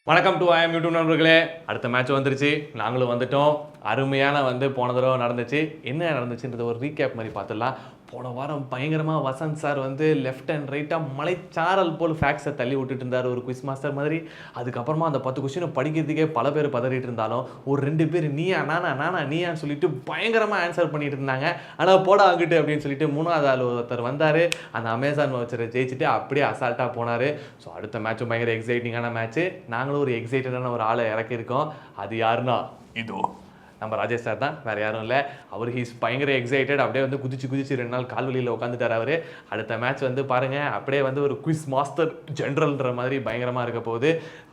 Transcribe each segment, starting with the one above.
வணக்கம் to IIM YouTube நண்பர்களே. அடுத்த மேட்ச் வந்துருச்சு, நாங்களும் வந்துட்டோம். அருமையான போன தடவை நடந்துச்சு. என்ன நடந்துச்சுன்றது ஒரு ரீகேப் மாதிரி பார்த்துடலாம். போன வாரம் பயங்கரமாக வசந்த் சார் லெஃப்ட் அண்ட் ரைட்டாக மலைச்சாரல் போல் ஃபேக்ஸை தள்ளி விட்டுட்டு இருந்தார் ஒரு குவிஸ் மாஸ்டர் மாதிரி. அதுக்கப்புறமா அந்த 10 கொஸ்டினை படிக்கிறதுக்கே பல பேர் பதறிட்டு இருந்தாலும் ஒரு 2 பேர் நீயா நானா நீயான்னு சொல்லிட்டு பயங்கரமாக ஆன்சர் பண்ணிட்டு இருந்தாங்க. ஆனால் போட ஆகிட்டு அப்படின்னு சொல்லிட்டு 3வது ஆள் ஒருத்தர் வந்தார். அந்த அமேசான் வச்சரை ஜெயிச்சுட்டு அப்படியே அசால்ட்டாக போனார். ஸோ அடுத்த மேட்சும் பயங்கர எக்ஸைட்டிங்கான மேட்ச்சு. நாங்களும் ஒரு எக்ஸைட்டடான ஒரு ஆளை இறக்கியிருக்கோம். அது யாருன்னா இதோ நம்ம ராஜேஷ் சார் தான், வேறு யாரும் இல்லை. அவர் ஹீஸ் பயங்கர எக்ஸைட்டட். அப்படியே குதிச்சு 2 நாள் கால்வழியில் உட்காந்துட்டார் அவர். அடுத்த மேட்ச் பாருங்கள், அப்படியே ஒரு குவிஸ் மாஸ்டர் ஜென்ரல்ன்ற மாதிரி பயங்கரமாக இருக்க போகுது.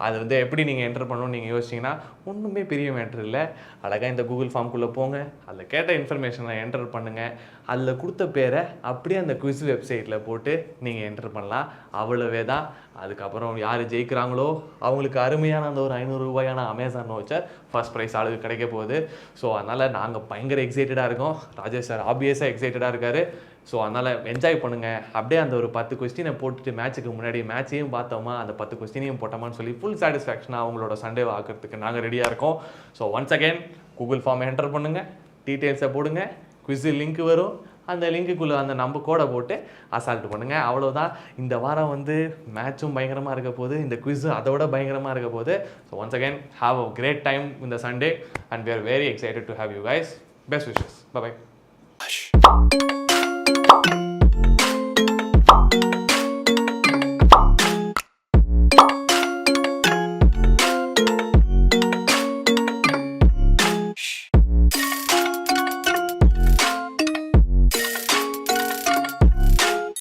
அது எப்படி நீங்கள் என்டர் பண்ணணும்னு நீங்கள் யோசிச்சிங்கன்னா ஒன்றுமே பெரிய மேட்ரு இல்லை. அழகாக இந்த கூகுள் ஃபார்ம்குள்ளே போங்க, அதில் கேட்ட இன்ஃபர்மேஷனை என்டர் பண்ணுங்கள். அதில் கொடுத்த பேரை அப்படியே அந்த குவிஸ் வெப்சைட்டில் போட்டு நீங்கள் என்டர் பண்ணலாம். அவ்வளவே தான். அதுக்கப்புறம் யார் ஜெயிக்கிறாங்களோ அவங்களுக்கு அருமையான அந்த ஒரு 500 ரூபாயான அமேசான் வச்சர் ஃபர்ஸ்ட் ப்ரைஸ் ஆளுக்கு கிடைக்க போகுது. ஸோ அதனால் நாங்கள் பயங்கர எக்ஸைட்டடாக இருக்கோம். ராஜேஷ் சார் ஆப்வியஸாக எக்ஸைட்டடாக இருக்கார். ஸோ அதனால் என்ஜாய் பண்ணுங்கள். அப்படியே அந்த ஒரு 10 கொஸ்டினை போட்டுட்டு மேட்ச்சுக்கு முன்னாடி மேட்சையும் பார்த்தோமா, அந்த 10 கொஸ்டினையும் போட்டோமான்னு சொல்லி ஃபுல் சாட்டிஸ்ஃபேக்ஷனாக அவங்களோட சண்டேவை ஆக்கிறதுக்கு நாங்கள் ரெடியாக இருக்கோம். ஸோ ஒன்ஸ் அகெயின் கூகுள் ஃபார்மை என்டர் பண்ணுங்கள், டீட்டெயில்ஸை போடுங்க, குவிஸ் லிங்க் வரும். அந்த லிங்க்குள்ளே அந்த நம்ம கோடை போட்டு அசால்ட் பண்ணுங்கள். அவ்வளோதான். இந்த வாரம் மேட்சும் பயங்கரமாக இருக்க போகுது, இந்த குவிஸும் அதோட பயங்கரமாக இருக்க போகுது. So once again have a great time இந்த Sunday and we are very excited to have you guys. Best wishes. By.